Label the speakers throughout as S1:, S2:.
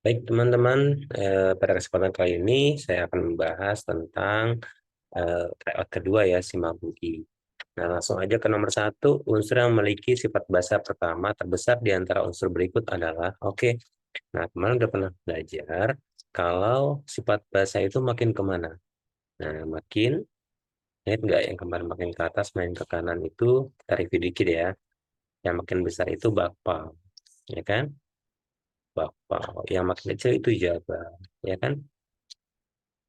S1: Baik teman-teman, pada kesempatan kali ini saya akan membahas tentang tryout kedua ya, Shimabuki. Nah, langsung aja ke nomor satu. Unsur yang memiliki sifat basa pertama terbesar di antara unsur berikut adalah, oke. Nah, kemarin udah pernah belajar kalau sifat basa itu makin kemana? Nah, makin, ingat nggak yang kemarin makin ke atas, makin ke kanan itu, kita review dikit ya. Yang makin besar itu bakpao, ya kan? Bakpao. Yang makin kecil itu jaba, ya kan?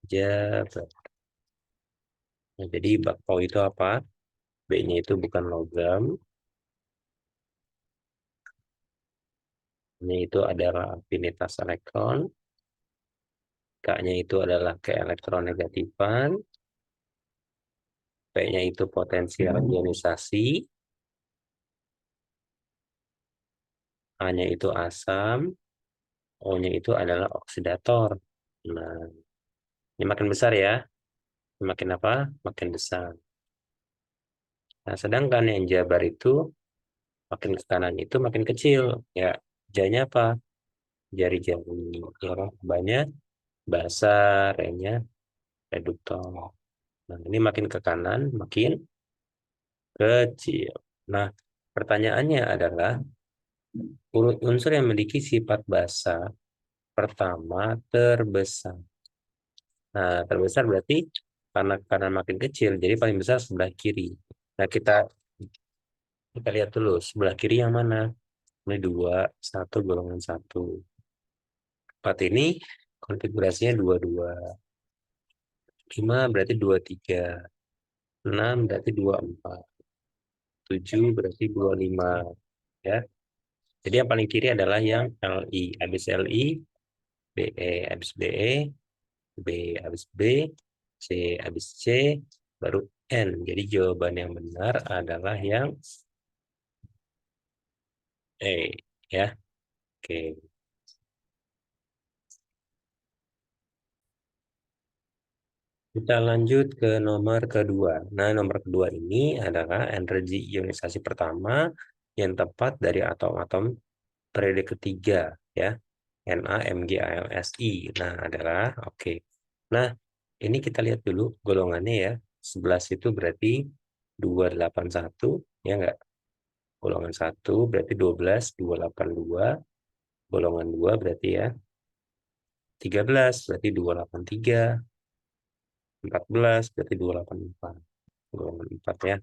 S1: Jaba. Nah, jadi bakpao itu apa? B-nya itu bukan logam, nya itu adalah afinitas elektron, K-nya itu adalah keelektronegatifan, P-nya itu potensial ionisasi, A-nya itu asam, O-nya itu adalah oksidator. Nah, ini makin besar ya. Makin apa? Makin besar. Nah, sedangkan yang jabar itu makin ke kanan itu makin kecil. Ya, J-nya apa? Jari-jari. Ya, kan? Banyak basa, R-nya reduktor. Nah, ini makin ke kanan, makin kecil. Nah, pertanyaannya adalah urut unsur yang memiliki sifat basa pertama terbesar. Nah, terbesar berarti karena kanan makin kecil, jadi paling besar sebelah kiri. Nah, kita lihat dulu sebelah kiri yang mana. Ini 2, 1 golongan 1. 4 ini konfigurasinya 22. 5 berarti 23. 6 berarti 24. 7 berarti 25. Ya. Jadi yang paling kiri adalah yang Li. Habis Li, BE. Habis BE, B habis B, C habis C, baru N. Jadi jawaban yang benar adalah yang E. Ya, oke. Kita lanjut ke nomor kedua. Nah, nomor kedua ini adalah energi ionisasi pertama yang tepat dari atom-atom periode ketiga, ya. NaMgAlSi. Nah, adalah oke. Nah, ini kita lihat dulu golongannya ya. 11 itu berarti 281, ya enggak? Golongan 1 berarti 12, 282. Golongan 2 berarti ya 13 berarti 283. 14 berarti 284. Golongan 4 ya.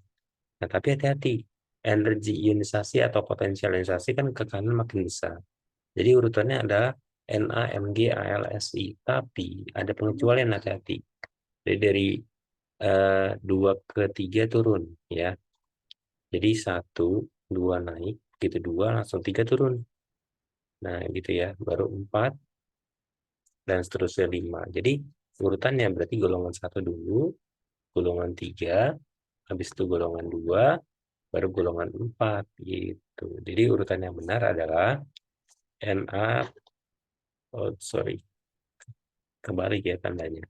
S1: Nah, tapi hati-hati. Energi ionisasi atau potensial ionisasi kan ke kanan makin besar. Jadi urutannya adalah NaMgAlSi. Tapi ada pengecualian, hati-hati. Jadi dari 2 ke 3 turun ya. Jadi 1, 2 naik, gitu 2 langsung 3 turun. Nah, gitu ya. Baru 4 dan seterusnya 5. Jadi urutannya berarti golongan 1 dulu, golongan 3, habis itu golongan 2, baru golongan 4 gitu. Jadi urutan yang benar adalah Na, oh sorry, kebalik ya tandanya.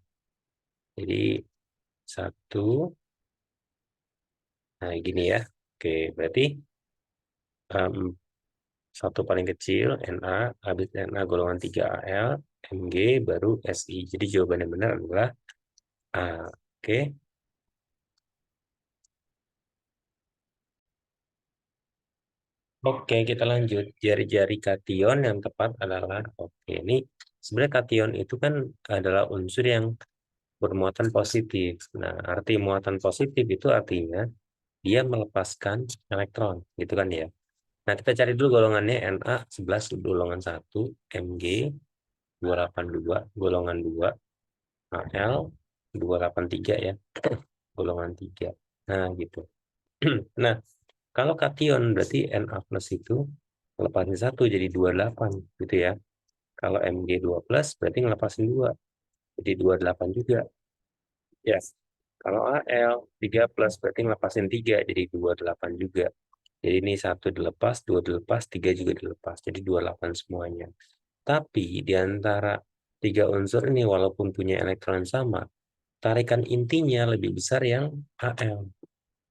S1: Jadi 1, nah gini ya. Oke, berarti um, 1 paling kecil Na, habis Na golongan 3 Al, Mg, baru Si. Jadi jawaban yang benar adalah A. Oke. Oke, kita lanjut. Jari-jari kation yang tepat adalah, oke, ini sebenarnya kation itu kan adalah unsur yang bermuatan positif. Nah, arti muatan positif itu artinya dia melepaskan elektron, gitu kan ya. Nah, kita cari dulu golongannya. Na 11 golongan 1, Mg 282 golongan 2, Al 283 ya, golongan 3. Nah, gitu. Nah, kalau kation berarti Na plus itu ngelepasin 1 jadi 28 gitu ya. Kalau Mg 2 plus berarti ngelepasin 2 jadi 28 juga. Ya. Kalau Al 3 plus berarti ngelepasin 3 jadi 28 juga. Jadi ini 1 dilepas, 2 dilepas, 3 juga dilepas. Jadi 28 semuanya. Tapi di antara 3 unsur ini walaupun punya elektron sama, tarikan intinya lebih besar yang Al.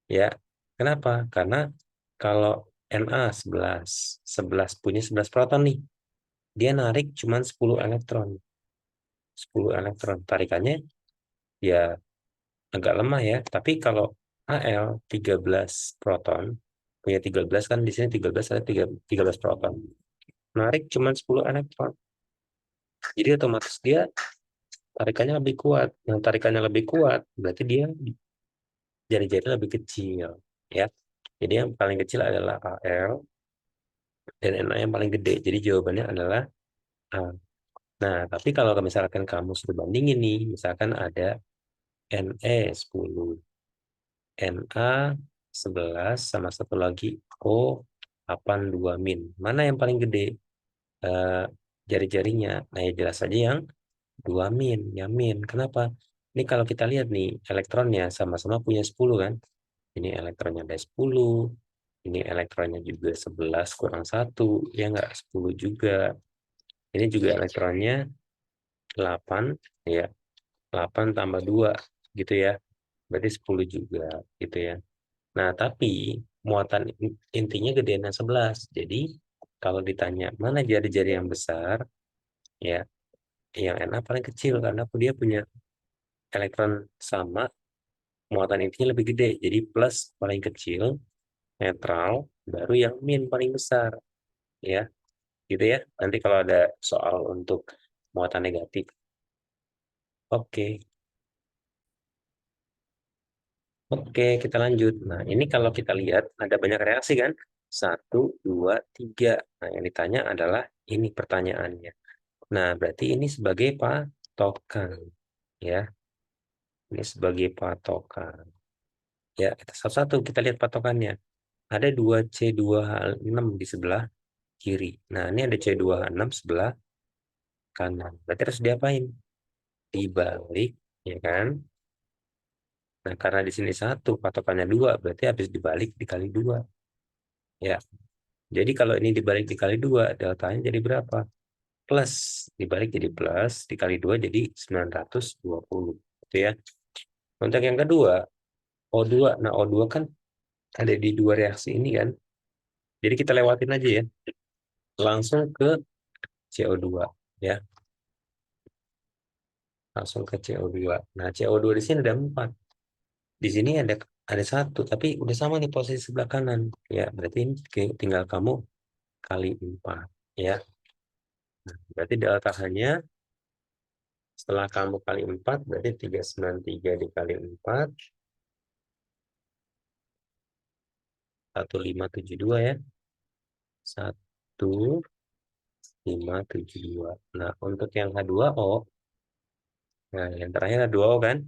S1: Ya. Kenapa? Karena kalau Na 11 punya 11 proton nih. dia narik cuma 10 elektron. 10 elektron. Tarikannya ya agak lemah ya. Tapi kalau Al 13 proton, punya 13 kan di sini 13 ada 13 proton. Narik cuma 10 elektron. Jadi otomatis dia tarikannya lebih kuat. Yang tarikannya lebih kuat berarti dia jari-jari lebih kecil ya. Jadi yang paling kecil adalah Al dan Na yang paling gede. Jadi jawabannya adalah A. Nah, tapi kalau misalkan kamu suruh bandingin nih, misalkan ada Ne 10, Na 11 sama satu lagi O 82 min. Mana yang paling gede eh, jari-jarinya? Nah, ya jelas saja yang 2 min, yang min. Kenapa? Ini kalau kita lihat nih, elektronnya sama-sama punya 10 kan? Ini elektronnya ada 10, ini elektronnya juga 11 kurang 1, ya nggak 10 juga. Ini juga elektronnya 8, ya 8 tambah 2 gitu ya. Berarti 10 juga gitu ya. Nah, tapi muatan intinya gedean 11. Jadi kalau ditanya mana jari-jari yang besar, ya yang Na paling kecil karena dia punya elektron sama, muatan intinya lebih gede. Jadi plus paling kecil, netral, baru yang min paling besar, ya gitu ya. Nanti kalau ada soal untuk muatan negatif. Oke. Oke, kita lanjut. Nah, ini kalau kita lihat ada banyak reaksi kan? Satu, dua, tiga. Nah, yang ditanya adalah ini pertanyaannya. Nah, berarti ini sebagai patokan. Ya, ini sebagai patokan. Ya, kita satu-satu kita lihat patokannya. Ada 2C2H6 di sebelah kiri. Nah, ini ada C2H6 sebelah kanan. Berarti harus diapain? Dibalik, ya kan? Nah, karena di sini satu, patokannya dua, berarti habis dibalik dikali dua. Ya, jadi kalau ini dibalik dikali 2, deltanya jadi berapa? Plus, dibalik jadi plus, dikali 2 jadi 920. Gitu ya. Untuk yang kedua, O2. Nah, O2 kan ada di dua reaksi ini kan. Jadi kita lewatin aja ya. Langsung ke CO2. Ya, langsung ke CO2. Nah, CO2 di sini ada 4. Di sini ada satu, tapi udah sama nih posisi sebelah kanan. Ya, berarti ini tinggal kamu kali 4. Ya, berarti deltanya setelah kamu kali 4 berarti 393 dikali 4, 1572 ya. 1572. Nah, untuk yang H2O, nah yang terakhir H2O kan?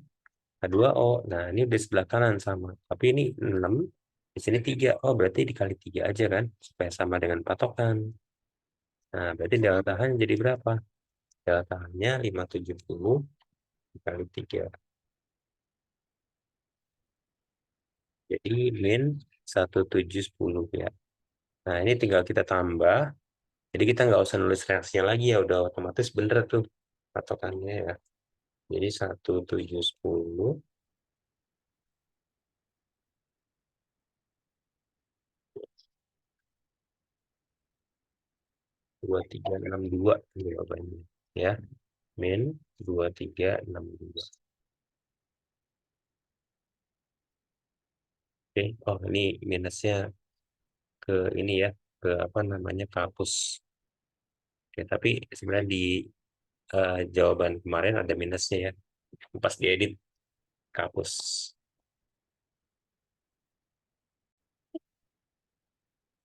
S1: H2O. Nah, ini udah sebelah kanan sama. Tapi ini 6, di sini 3. Oh, berarti dikali 3 aja kan? Supaya sama dengan patokan. Nah, berarti deltanya jadi berapa? Deltanya 570 dikali 3. Jadi min 1710 ya. Nah, ini tinggal kita tambah. Jadi kita nggak usah nulis reaksinya lagi ya, udah otomatis bener tuh patokannya ya. Jadi 1710 2362 jawabannya ya. Min 2362. Oke, oh ini minusnya ke ini ya, ke apa namanya kapus. Oke, tapi sebenarnya di jawaban kemarin ada minusnya ya, pas diedit kapus.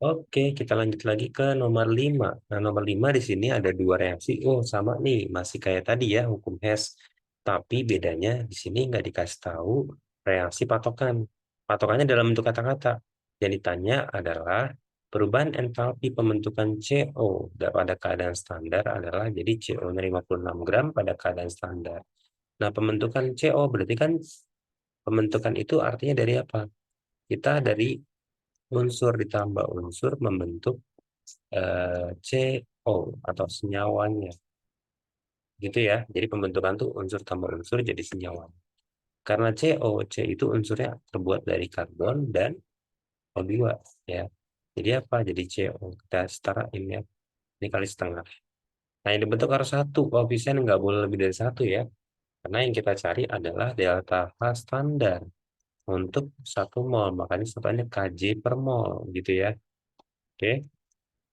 S1: Oke, kita lanjut lagi ke nomor 5. Nah, nomor 5 di sini ada dua reaksi. Oh, sama nih, masih kayak tadi ya, hukum Hess. Tapi bedanya di sini nggak dikasih tahu reaksi patokan. Patokannya dalam bentuk kata-kata. Yang ditanya adalah perubahan entalpi pembentukan CO pada keadaan standar adalah jadi CO-nya 56 gram pada keadaan standar. Nah, pembentukan CO berarti kan pembentukan itu artinya dari apa? Kita dari unsur ditambah unsur membentuk CO atau senyawanya gitu ya. Jadi pembentukan tuh unsur tambah unsur jadi senyawa. Karena CO, C itu unsurnya terbuat dari karbon dan O2 ya. Jadi apa? Jadi CO kita setarain ya. Ini kali setengah. Nah, yang dibentuk harus satu. Koefisien nggak boleh lebih dari satu ya. Karena yang kita cari adalah delta H standar untuk 1 mol. Makanya satuannya kJ per mol gitu ya. Oke.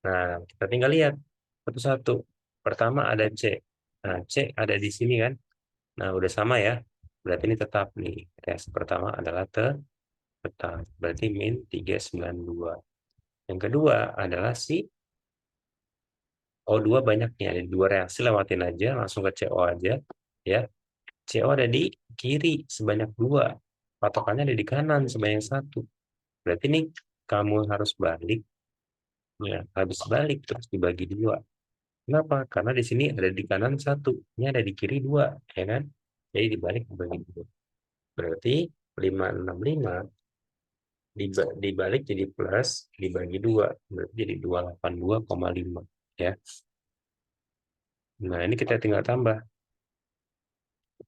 S1: Nah, kita tinggal lihat satu-satu. Pertama ada C. Nah, C ada di sini kan. Nah, udah sama ya. Berarti ini tetap nih. Reaksi pertama adalah tetap. Berarti min 392. Yang kedua adalah si O2 banyaknya. Ada dua reaksi, lewatin aja. Langsung ke CO aja. Ya. CO ada di kiri sebanyak 2. Patokannya ada di kanan sebanyak 1. Berarti nih kamu harus balik. Ya, habis balik terus dibagi 2. Kenapa? Karena di sini ada di kanan 1. Ini ada di kiri 2. Ya kan? Jadi dibalik dibagi 2. Berarti 565 dibalik jadi plus dibagi 2 berarti jadi 282,5 ya. Nah, ini kita tinggal tambah.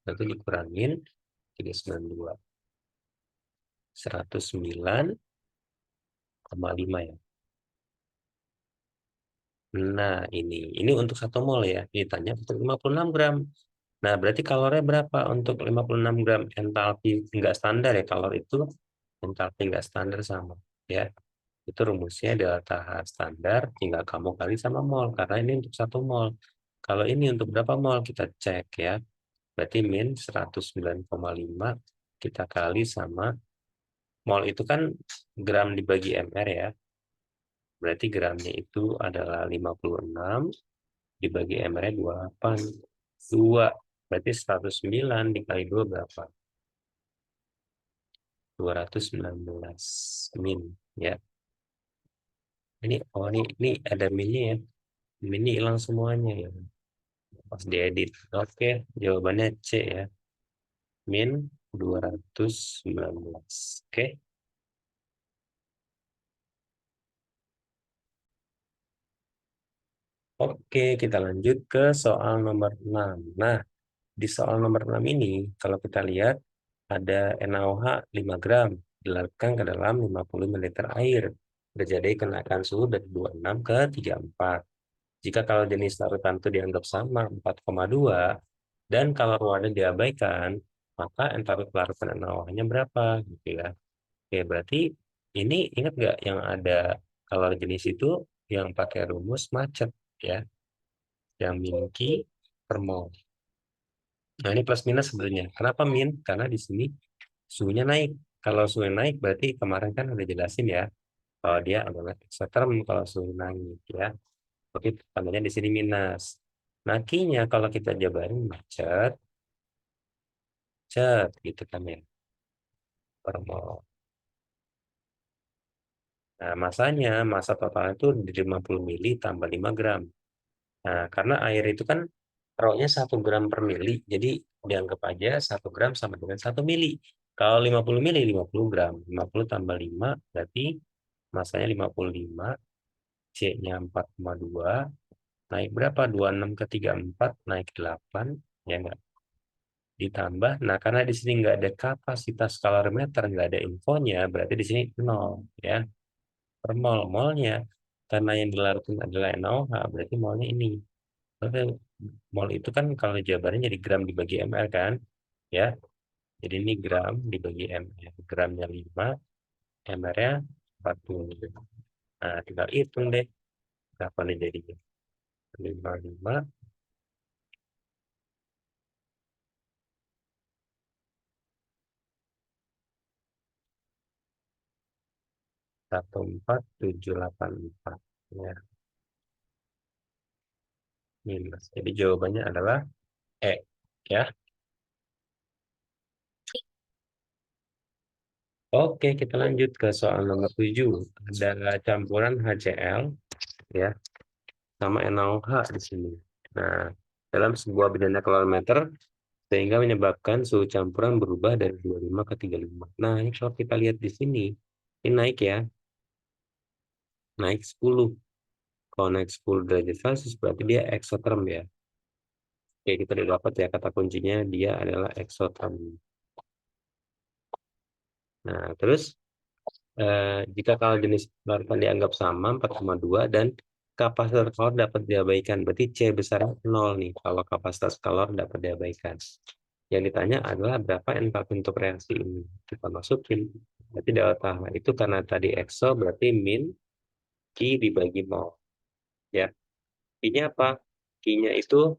S1: Berarti dikurangin 392 109,5 ya. Nah, ini untuk 1 mol ya. Ditanya untuk 56 gram. Nah, berarti kalorinya berapa untuk 56 gram? Entalpi enggak standar ya. Kalor itu entalpi enggak standar sama ya. Itu rumusnya delta H standar tinggal kamu kali sama mol. Karena ini untuk 1 mol. Kalau ini untuk berapa mol? Kita cek ya. Berarti min 109,5 kita kali sama mol itu kan gram dibagi mr ya. Berarti gramnya itu adalah 56 dibagi mr-nya 28. 2. Berarti 109 dikali 2 berapa? 219 min ya. Ini ada minnya ya. Minnya hilang semuanya ya. Pas diedit. Oke, jawabannya C ya. Min 219. Oke. Oke, kita lanjut ke soal nomor 6. Nah, di soal nomor 6 ini, kalau kita lihat, ada NaOH 5 gram, dilarutkan ke dalam 50 ml air. Terjadi kenaikan suhu dari 26 ke 34. Jika kalau jenis larutan itu dianggap sama 4,2, dan kalau ruangan diabaikan, maka entalpi larutan NaOH-nya berapa? Gitu ya. Oke, berarti ini ingat nggak yang ada kalau jenis itu yang pakai rumus macet ya, yang min Q per mol. Nah, ini plus minus sebenarnya. Kenapa min? Karena di sini suhunya naik. Kalau suhu naik berarti kemarin kan udah jelasin ya, kalau dia adalah eksoterm kalau suhu naik ya. Oke, tandanya di sini minus. Nah, Q-nya kalau kita jabarin macet, cet gitu kan ya, per mol. Nah, masanya, masa total itu di 50 mili tambah 5 gram. Nah, karena air itu kan rho-nya 1 gram per mili, jadi dianggap aja 1 gram sama dengan 1 mili. Kalau 50 mili, 50 gram. 50 tambah 5, berarti masanya 55, C-nya 4,2, naik berapa? 26 ke 34, naik 8, ya enggak? Ditambah, nah karena di sini nggak ada kapasitas kalorimeter, nggak ada infonya, berarti di sini 0, ya. Per mol-molnya, karena yang dilarutkan adalah NaOH, berarti molnya ini. Oke, mol itu kan kalau jabarannya jadi gram dibagi ml kan, ya. Jadi ini gram dibagi ml. Gramnya 5, ml-nya 40. Nah, tinggal hitung deh. Berapa nih jadinya? 55, 14784. Ya, minus. Jadi jawabannya adalah E. Ya. Oke, kita lanjut ke soal nomor 7. Ada campuran HCl ya sama NaOH di sini. Nah, dalam sebuah bidana kalorimeter sehingga menyebabkan suhu campuran berubah dari 25 ke 35. Nah, ini kalau kita lihat di sini, ini naik ya, naik 10. Kalau naik 10 derajat Celcius berarti dia eksoterm ya. Oke, kita udah dapat ya kata kuncinya dia adalah eksoterm. Nah, terus jika kalau jenis larutan dianggap sama 4,2 dan kapasitor kalor dapat diabaikan. Berarti C besarnya 0 nih kalau kapasitas kalor dapat diabaikan. Yang ditanya adalah berapa entalpi untuk reaksi ini. Kita masukin. Berarti delta H itu karena tadi exo berarti min Q dibagi mol. Ya. Q-nya apa? Q-nya itu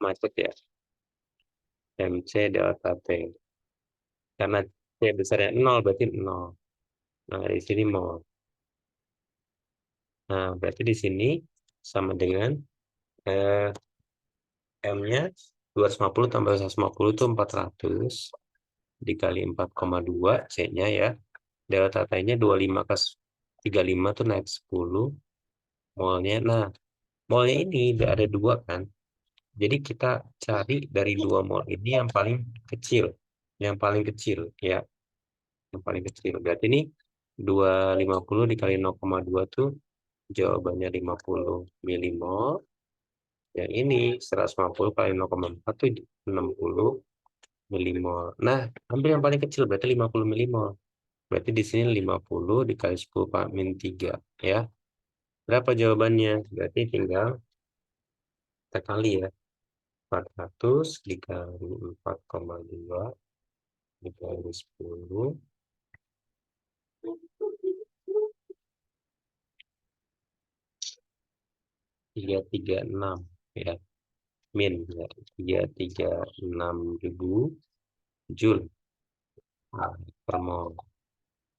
S1: macet ya. MC delta T. Karena C besarnya 0 berarti 0. Nah, di sini mol. Nah, berarti di sini sama dengan eh, M-nya 250 tambah 150 itu 400 dikali 4,2 C-nya ya. Delta T-nya 25 ke 35 tuh naik 10 molnya. Nah, molnya ini udah ada dua kan. Jadi kita cari dari dua mol ini yang paling kecil. Yang paling kecil ya. Yang paling kecil. Berarti ini 250 dikali 0,2 tuh jawabannya 50 milimol. Yang ini 150 kali 0,4 tuh 60 milimol. Nah, ambil yang paling kecil berarti 50 milimol. Berarti di sini 50 dikali 10 Pak min 3 ya. Berapa jawabannya? Berarti tinggal kita kali ya. 400 dikali 4,2 dikali 10 336 ya. Min ya. 336.000 per mol.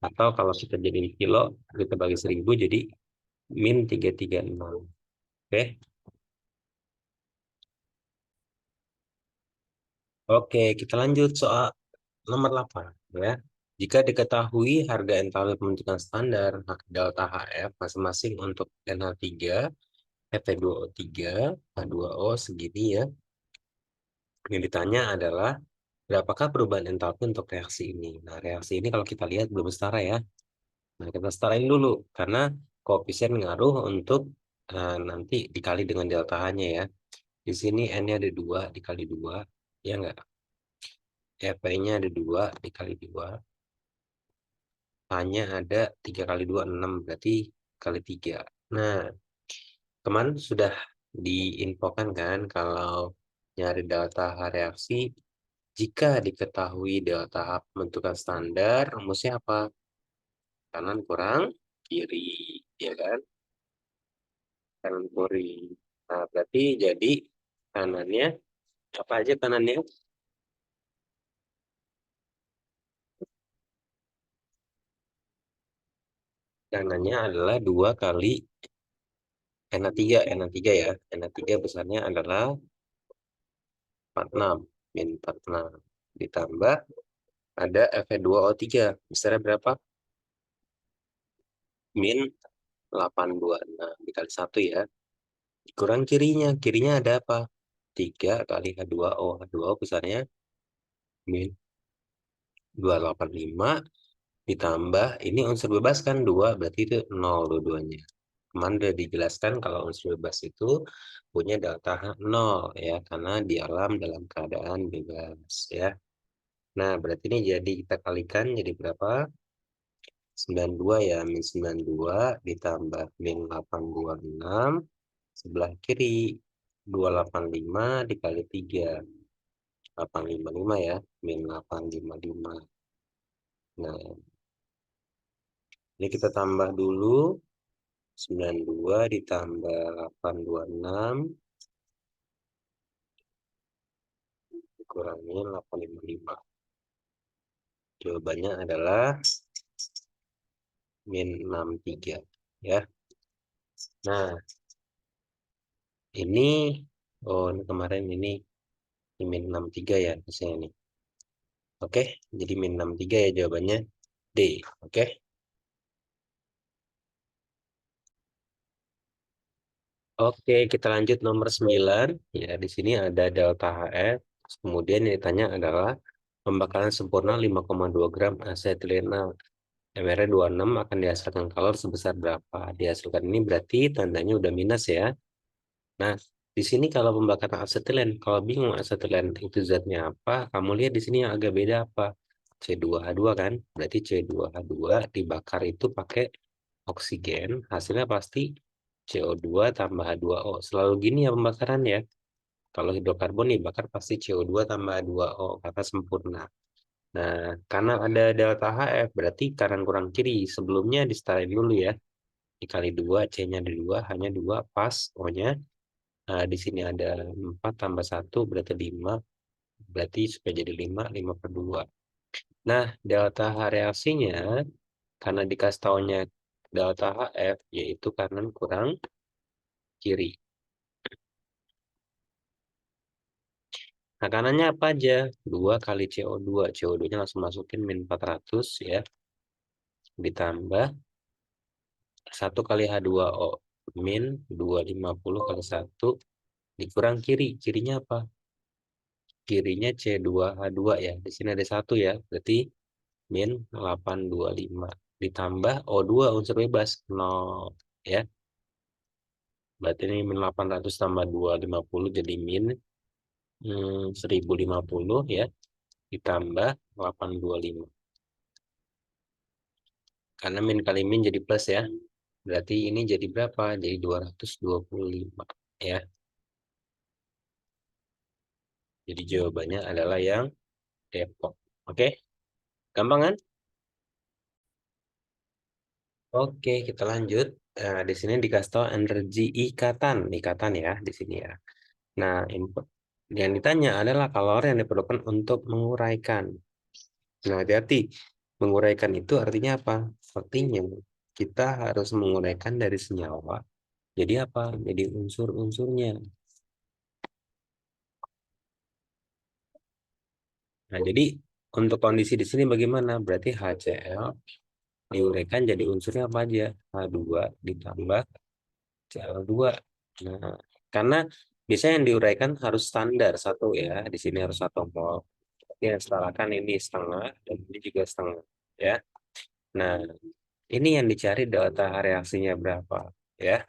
S1: Atau kalau kita jadiin kilo, kita bagi 1000 jadi min 336. Oke. Oke, kita lanjut soal nomor 8 ya. Jika diketahui harga entalpi pembentukan standar, maka delta HF masing-masing untuk NH3, Fe2O3, H2O segini ya. Yang ditanya adalah berapakah perubahan entalpi untuk reaksi ini. Nah, reaksi ini kalau kita lihat belum setara ya. Nah, kita setarain dulu karena koefisien ngaruh untuk nanti dikali dengan delta H-nya ya. Di sini N-nya ada 2 dikali 2, ya enggak? F-nya ada 2 dikali 2. H-nya ada 3 kali 2, 6. Berarti kali 3. Nah, kemarin sudah diinfokan kan kalau nyari delta H reaksi, jika diketahui delta H pembentukan standar, rumusnya apa? Kanan kurang kiri, ya kan? Kanan kiri. Nah, berarti jadi kanannya, apa aja kanannya? Kanannya adalah 2 kali NH3, NH3 ya. NH3 besarnya adalah 46, min 46. Ditambah ada Fe2O3, besarnya berapa? Min 826 dikali 1 ya. Kurang kirinya ada apa? 3 kali H2O. H2O besarnya min 285 ditambah ini unsur bebas kan 2 berarti itu 0 dua-duanya. Kemarin udah dijelaskan kalau unsur bebas itu punya delta H 0 ya karena di alam dalam keadaan bebas ya. Nah, berarti ini jadi kita kalikan jadi berapa? 92 ya, min 92 ditambah min 826 sebelah kiri 285 dikali 3 855 ya, min 855. Nah, ini kita tambah dulu 92 ditambah 826 dikurangi 855. Jawabannya adalah min 63 ya. Nah, ini ini kemarin ini min 63 ya misalnya nih. Oke, jadi min 63 ya jawabannya D. Oke. Oke, kita lanjut nomor 9. Ya, di sini ada delta HF. Kemudian yang ditanya adalah pembakaran sempurna 5,2 gram asetilena MR 26 akan dihasilkan kalor sebesar berapa? Dihasilkan ini berarti tandanya udah minus ya. Nah, di sini kalau pembakaran asetilen, kalau bingung asetilen itu zatnya apa, kamu lihat di sini yang agak beda apa? C2H2 kan? Berarti C2H2 dibakar itu pakai oksigen, hasilnya pasti CO2 tambah H2O. Selalu gini ya pembakaran ya. Kalau hidrokarbon dibakar pasti CO2 tambah H2O, kata sempurna. Nah, karena ada delta HF, berarti kanan kurang kiri. Sebelumnya disetelin dulu ya. Dikali 2, C-nya ada 2, hanya 2, pas. O-nya, di sini ada 4 tambah 1, berarti 5. Berarti supaya jadi 5, 5 per 2. Nah, delta H reaksinya, karena dikasih taunya delta HF, yaitu kanan kurang kiri. Nah, kanannya apa aja? 2 kali CO2. CO2-nya langsung masukin min 400 ya. Ditambah 1 kali H2O. Min 250 kali 1. Dikurang kiri. Kirinya apa? Kirinya C2H2 ya. Di sini ada 1 ya. Berarti min 825. Ditambah O2 unsur bebas. 0 ya. Berarti ini min 800 tambah 250 jadi min 1050 ya. Ditambah 825. Karena min kali min jadi plus ya. Berarti ini jadi berapa? Jadi 225 ya. Jadi jawabannya adalah yang Depok. Oke, gampang kan? Oke, kita lanjut. Di sini dikasih tahu energi ikatan ya di sini ya. Nah, input yang ditanya adalah kalori yang diperlukan untuk menguraikan. Nah, hati-hati. Menguraikan itu artinya apa? Artinya kita harus menguraikan dari senyawa. Jadi apa? Jadi unsur-unsurnya. Nah, jadi untuk kondisi di sini bagaimana? Berarti HCl diuraikan jadi unsurnya apa aja? H2 ditambah Cl2. Nah, karena biasanya yang diuraikan harus standar satu ya. Di sini harus 1 mol. Ya, setelahkan ini setengah dan ini juga setengah ya. Nah, ini yang dicari delta reaksinya berapa ya.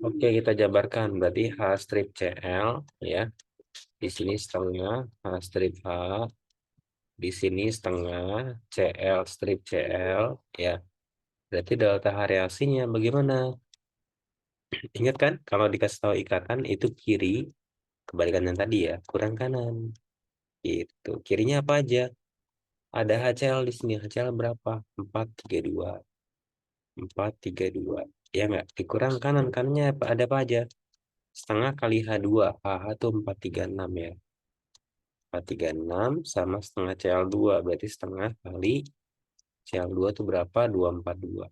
S1: Oke, kita jabarkan berarti H strip Cl ya. Di sini setengah H strip H, di sini setengah Cl strip Cl ya. Berarti delta H reaksinya bagaimana? Ingat kan kalau dikasih tahu ikatan itu kiri, kebalikan yang tadi ya, kurang kanan. Itu kirinya apa aja? Ada HCl di sini. HCl berapa? 432. 432. Ya nggak? Dikurang kanan. Kanannya apa? Ada apa aja? Setengah kali H2. H itu 436 ya. 436 sama setengah Cl2. Berarti setengah kali Cl2 itu berapa? 242.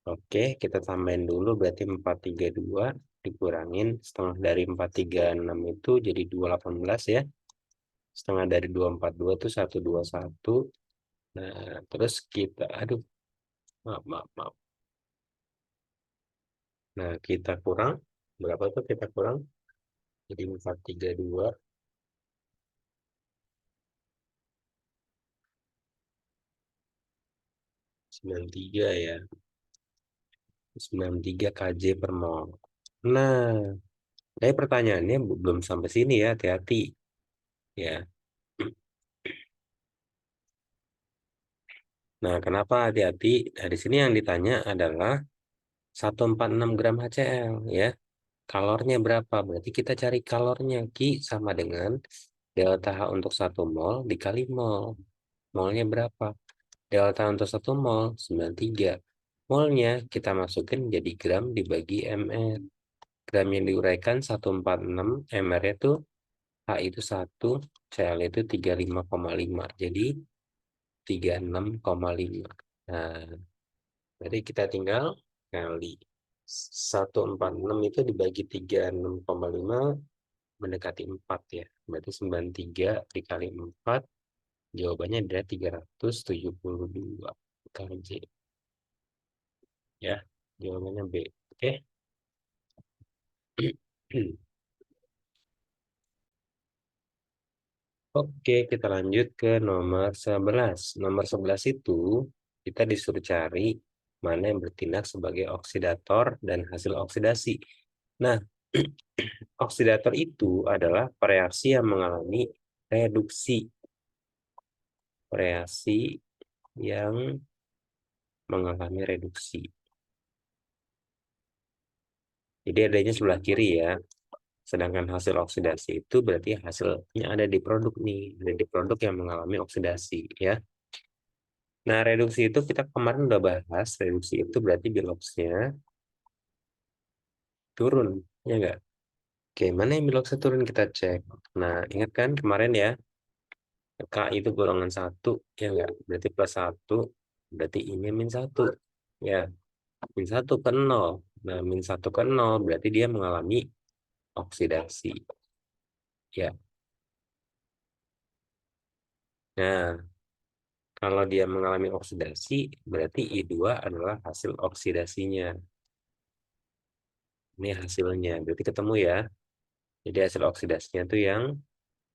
S1: Oke, kita tambahin dulu. Berarti 432 dikurangin setengah dari 436 itu jadi 218 ya. Setengah dari 242 itu 121. Nah, terus kita, aduh, maaf. Nah, kita kurang, berapa tuh kita kurang? Jadi 432, 93 ya. 93 kJ per mol. Nah, tapi pertanyaannya belum sampai sini ya, hati-hati. Ya. Nah, kenapa hati-hati? Nah, di sini yang ditanya adalah 146 gram HCl ya. Kalornya berapa? Berarti kita cari kalornya. Ki sama dengan delta H untuk 1 mol dikali mol. Molnya berapa? Delta untuk 1 mol 93. Molnya kita masukin jadi gram dibagi mr. Gram yang diuraikan 146, mr itu H itu 1, Cl itu 35,5. Jadi 36,5. Nah, jadi kita tinggal kali 146 itu dibagi 36,5 mendekati 4 ya. Berarti 93 dikali 4, jawabannya adalah 372 kJ. Ya, jawabannya B. Oke. Oke, kita lanjut ke nomor 11. Nomor 11 itu kita disuruh cari mana yang bertindak sebagai oksidator dan hasil oksidasi. Nah, oksidator itu adalah reaksi yang mengalami reduksi. Reaksi yang mengalami reduksi. Jadi adanya sebelah kiri ya. Sedangkan hasil oksidasi itu berarti hasilnya ada di produk nih, ada di produk yang mengalami oksidasi ya. Nah, reduksi itu kita kemarin udah bahas, reduksi itu berarti biloxnya turun, ya enggak? Oke, mana yang biloxnya turun kita cek. Nah, ingat kan kemarin ya, K itu golongan 1, ya enggak? Berarti plus 1, berarti ini min 1. Ya, min 1 ke 0. Nah, min 1 ke 0 berarti dia mengalami oksidasi. Ya. Nah, kalau dia mengalami oksidasi, berarti I2 adalah hasil oksidasinya. Ini hasilnya, berarti ketemu ya. Jadi hasil oksidasinya itu yang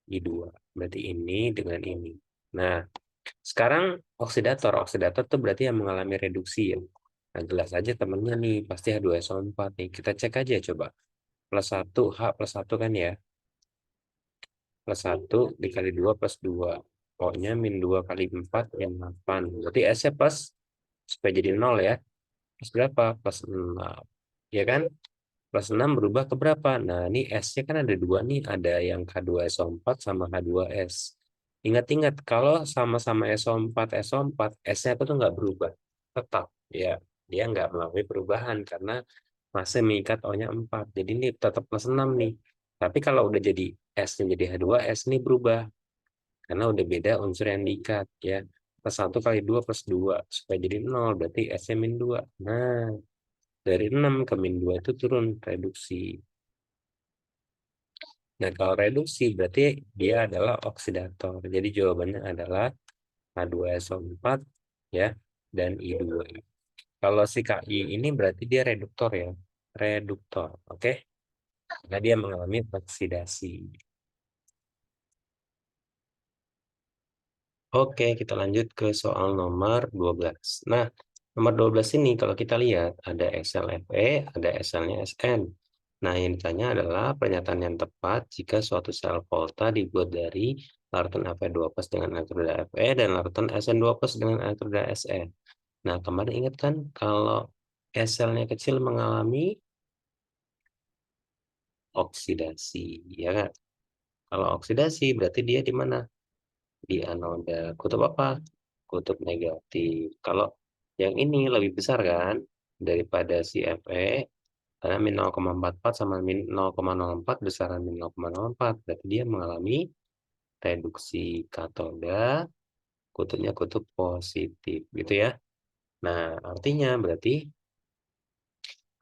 S1: I2. Berarti ini dengan ini. Nah, sekarang oksidator. Oksidator itu berarti yang mengalami reduksi ya. Nah, jelas aja temennya nih, pasti H2SO4 nih. Kita cek aja coba. Plus 1, H plus 1 kan ya. Plus 1 dikali 2 plus 2. Pokoknya min 2 kali 4 yang 8. Berarti S-nya plus, supaya jadi 0 ya. Plus berapa? Plus 6. Ya kan? Plus 6 berubah ke berapa? Nah, ini S-nya kan ada dua nih. Ada yang H2SO4 sama H2S. Ingat-ingat, kalau sama-sama SO4, SO4, S-nya itu tuh nggak berubah. Tetap, ya. Dia nggak melalui perubahan karena masih mengikat O-nya 4. Jadi ini tetap plus 6 nih. Tapi kalau udah jadi S-nya jadi H2S, ini berubah. Karena udah beda unsur yang diikat, ya. Plus 1 kali 2 plus 2. Supaya jadi 0, berarti S-nya min 2. Nah, dari 6 ke min 2 itu turun reduksi. Nah, kalau reduksi berarti dia adalah oksidator. Jadi jawabannya adalah H2SO4 ya dan I2. Kalau si Ki ini berarti dia reduktor ya. Reduktor, oke? Karena dia mengalami oksidasi. Oke, kita lanjut ke soal nomor 12. Nah, nomor 12 ini kalau kita lihat ada SLFE, ada SL-nya SN. Nah, yang ditanya adalah pernyataan yang tepat jika suatu sel volta dibuat dari larutan Fe2+ dengan elektroda Fe dan larutan Sn2+ dengan elektroda Sn. Nah, kemarin ingat kan kalau SL-nya kecil mengalami oksidasi, ya kan? Kalau oksidasi berarti dia di mana? Di anoda. Kutub apa? Kutub negatif. Kalau yang ini lebih besar kan daripada si Fe, karena min 0,44 sama min 0,04 besaran min 0,04. Berarti dia mengalami reduksi katoda, kutubnya kutub positif gitu ya. Nah, artinya berarti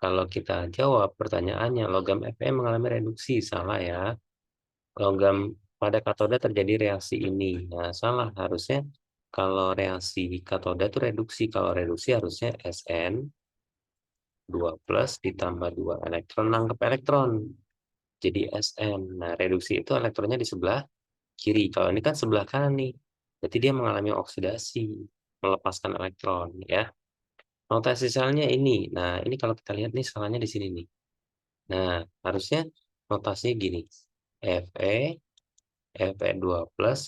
S1: kalau kita jawab pertanyaannya logam Fe mengalami reduksi, salah ya. Logam pada katoda terjadi reaksi ini. Nah, salah. Harusnya kalau reaksi katoda itu reduksi. Kalau reduksi harusnya Sn2+ ditambah 2 elektron nangkep elektron. Jadi Sn. Nah, reduksi itu elektronnya di sebelah kiri. Kalau ini kan sebelah kanan nih. Berarti dia mengalami oksidasi, melepaskan elektron ya. Notasi selnya ini. Nah, ini kalau kita lihat nih salahnya di sini nih. Nah, harusnya notasinya gini. Fe Fe2+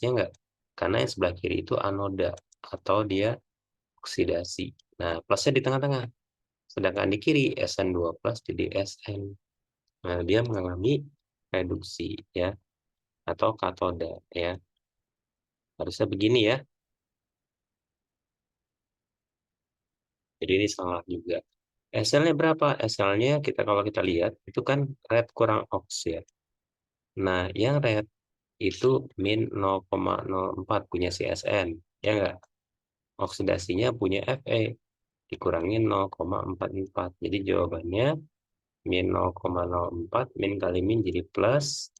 S1: ya enggak? Karena yang sebelah kiri itu anoda atau dia oksidasi. Nah, plusnya di tengah-tengah. Sedangkan di kiri Sn2+ jadi Sn. Nah, dia mengalami reduksi ya atau katoda ya. Harusnya begini ya. Jadi ini salah juga. SL-nya berapa? SL-nya kita kalau kita lihat itu kan red kurang oks ya. Nah, yang red itu min 0,04 punya CSN. Ya enggak? Oksidasinya punya Fe dikurangi 0,44. Jadi jawabannya min 0,04 min kali min jadi plus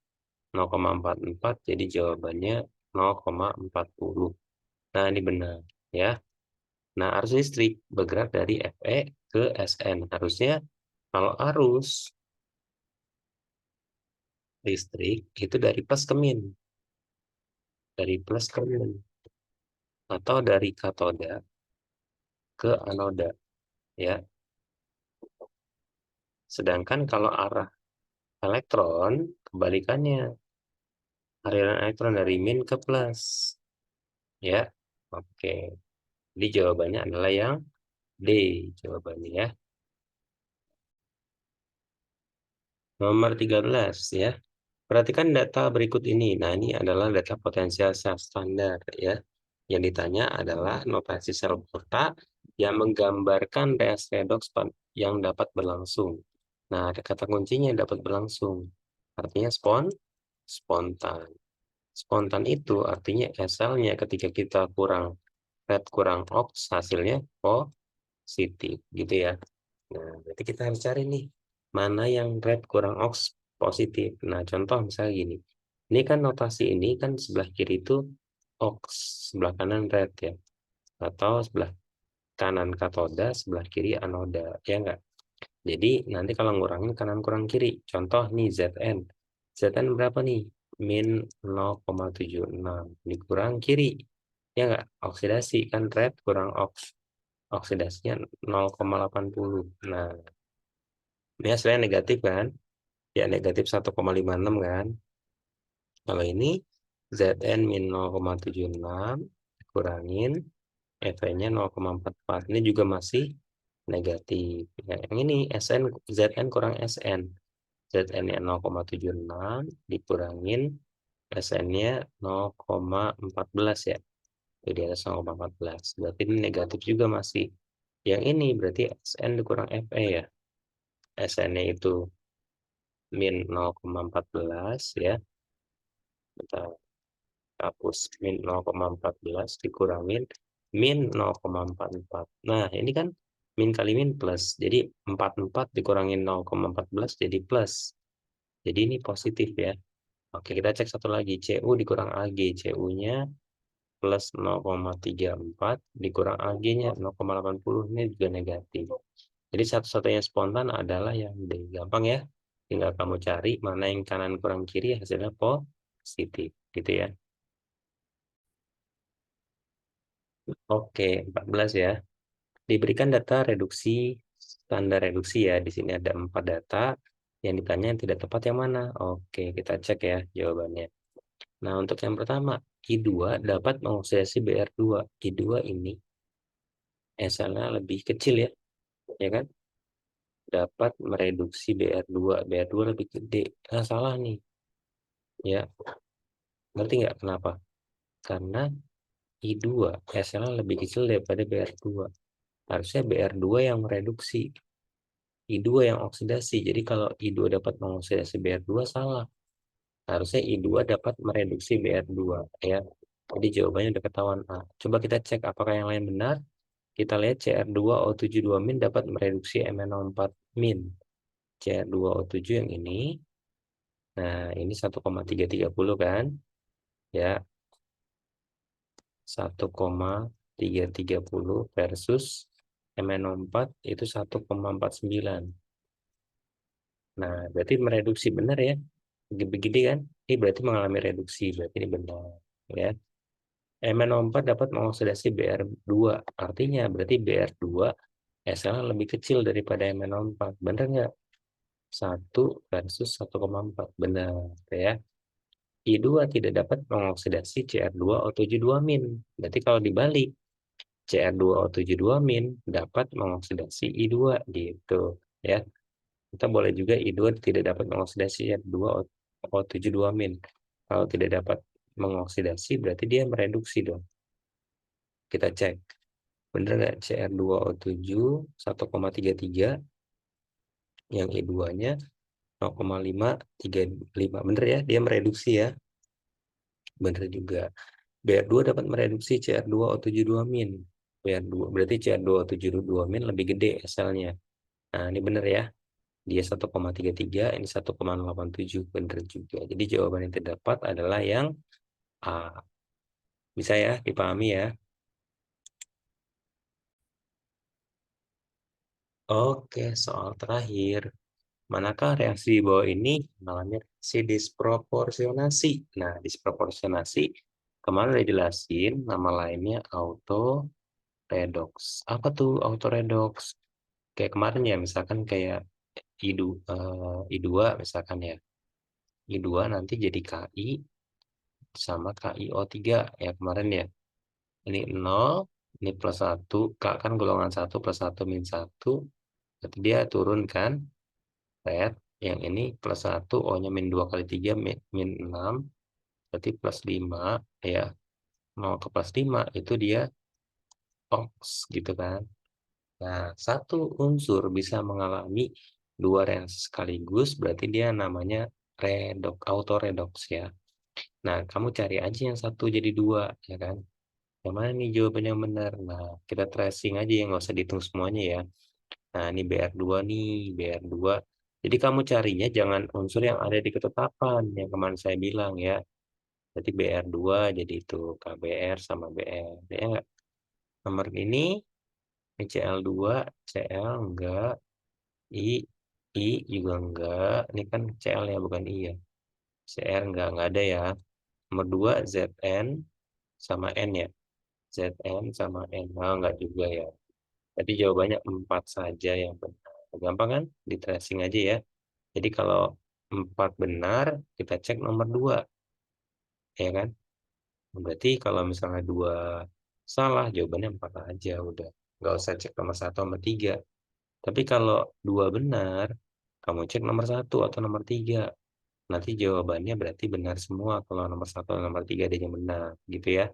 S1: 0,44. Jadi jawabannya 0,40. Nah, ini benar ya. Nah, arus listrik bergerak dari Fe ke Sn. Harusnya kalau arus listrik itu dari plus ke min. Dari plus ke min. Atau dari katoda ke anoda. Ya. Sedangkan kalau arah elektron, kebalikannya. Aliran elektron dari min ke plus. Ya. Oke. Jadi jawabannya adalah yang D jawabannya ya. Nomor 13 ya. Perhatikan data berikut ini. Nah, ini adalah data potensial sel standar ya. Yang ditanya adalah notasi sel kota yang menggambarkan reaksi redoks yang dapat berlangsung. Nah, ada kata kuncinya yang dapat berlangsung. Artinya spontan. Spontan itu artinya selnya ketika kita kurang red kurang ox hasilnya positif gitu ya. Nah, berarti kita harus cari nih mana yang red kurang ox positif. Nah, contoh misalnya gini. Ini kan notasi ini kan sebelah kiri itu ox, sebelah kanan red ya. Atau sebelah kanan katoda, sebelah kiri anoda, ya enggak? Jadi nanti kalau ngurangin kanan kurang kiri. Contoh nih ZN. ZN berapa nih? Min 0,76 dikurang kiri. Ya enggak? Oksidasi kan red kurang ox. Oksidasinya 0,80. Nah, ini hasilnya negatif kan? Ya negatif 1,56 kan? Kalau ini Zn min 0,76 dikurangin Fn-nya 0,44. Ini juga masih negatif. Ya, yang ini Zn kurang Sn. Zn-nya 0,76 dikurangin Sn-nya 0,14 ya. Jadi atas 0,14. Berarti ini negatif juga masih. Yang ini berarti Sn dikurang Fe ya. Sn-nya itu min 0,14 ya. Kita hapus min 0,14 dikurangin min 0,44. Nah, ini kan min kali min plus. Jadi 44 dikurangin 0,14 jadi plus. Jadi ini positif ya. Oke, kita cek satu lagi. Cu dikurang Ag. Cu-nya plus 0,34 dikurang Ag-nya 0,80. Ini juga negatif. Jadi satu-satunya spontan adalah yang D. Gampang ya. Tinggal kamu cari mana yang kanan kurang kiri hasilnya positif. Gitu ya. Oke, 14 ya. Diberikan data reduksi, standar reduksi ya. Di sini ada 4 data. Yang ditanya yang tidak tepat yang mana? Oke, kita cek ya jawabannya. Nah, untuk yang pertama, I2 dapat mengoksidasi Br2. I2 ini SL-nya lebih kecil ya, ya kan? Dapat mereduksi Br2. Br2 lebih gede. Nah, salah nih. Ya, ngerti nggak kenapa? Karena I2 SL-nya lebih kecil daripada Br2. Harusnya Br2 yang mereduksi. I2 yang oksidasi. Jadi kalau I2 dapat mengoksidasi Br2 salah. Harusnya I2 dapat mereduksi Br2 ya. Jadi jawabannya udah ketahuan A. Coba kita cek apakah yang lain benar. Kita lihat Cr2O72- dapat mereduksi MnO4-. Cr2O7 yang ini. Nah, ini 1,330 kan? Ya, 1,330 versus MnO4 itu 1,49. Nah, berarti mereduksi benar ya. Begini kan? Ini berarti mengalami reduksi. Berarti ini benar. Ya. MnO4 dapat mengoksidasi Br2. Artinya berarti Br2 SL lebih kecil daripada MnO4. Benar nggak? 1 versus 1,4. Benar. Ya. I2 tidak dapat mengoksidasi Cr2O72-. Berarti kalau dibalik, Cr2O72- dapat mengoksidasi I2 gitu. Ya. Kita boleh juga I2 tidak dapat mengoksidasi Cr2O72-. Kalau tidak dapat mengoksidasi berarti dia mereduksi dong. Kita cek. Bener nggak Cr2O7 1,33 yang I2-nya 0,535. Bener ya, dia mereduksi ya. Bener juga. Br2 dapat mereduksi Cr2O72-. Br2 berarti Cr2O72- lebih gede SL-nya. Nah, ini bener ya. Dia 1,33, ini 1,87. Bener juga. Jadi jawaban yang terdapat adalah yang A. Bisa ya, dipahami ya. Oke, soal terakhir. Manakah reaksi di bawah ini mengalami reaksi disproporsionasi? Nah, disproporsionasi kemarin udah jelasin nama lainnya auto redox. Apa tuh auto redox? Kayak kemarin ya, misalkan kayak I2 misalkan ya. I2 nanti jadi KI sama KiO3 ya kemarin ya. Ini 0, Ini plus 1, K kan golongan 1 plus 1 min 1. Berarti dia turun kan? Red. Yang ini plus 1, O-nya min 2 kali 3, min 6. Berarti plus 5. Ya, mau ke plus 5, itu dia ox gitu kan. Nah, satu unsur bisa mengalami dua reaksi sekaligus, berarti dia namanya autoredox ya. Nah, kamu cari aja yang satu jadi dua, ya kan? Yang mana nih jawaban yang benar? Nah, kita tracing aja ya, nggak usah dihitung semuanya ya. Nah, ini BR2 nih, BR2. Jadi kamu carinya jangan unsur yang ada di ketetapan, yang kemarin saya bilang ya. Jadi BR2 jadi itu KBR sama BR. Ya nggak? Nomor ini Cl2, Cl enggak, I juga enggak. Ini kan Cl ya, bukan I ya. Cr enggak ada ya. Nomor 2 Zn sama N ya. Zn sama N. Nah, enggak juga ya. Jadi jawabannya 4 saja yang benar. Gampang kan? Di tracing aja ya. Jadi kalau 4 benar, kita cek nomor 2. Ya kan? Berarti kalau misalnya 2 salah, jawabannya 4 aja. Udah. Nggak usah cek nomor 1 sama 3. Tapi kalau 2 benar, kamu cek nomor 1 atau nomor 3. Nanti jawabannya berarti benar semua kalau nomor 1 dan nomor 3 ada yang benar. Gitu ya.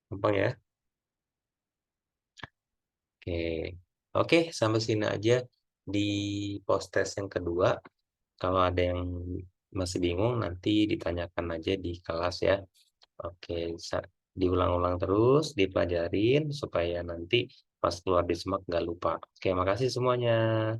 S1: Gampang ya? Oke. Oke, sampai sini aja di post test yang kedua. Kalau ada yang masih bingung, nanti ditanyakan aja di kelas ya. Oke, diulang-ulang terus, dipelajarin supaya nanti pas keluar di SMAK nggak lupa. Oke, makasih semuanya.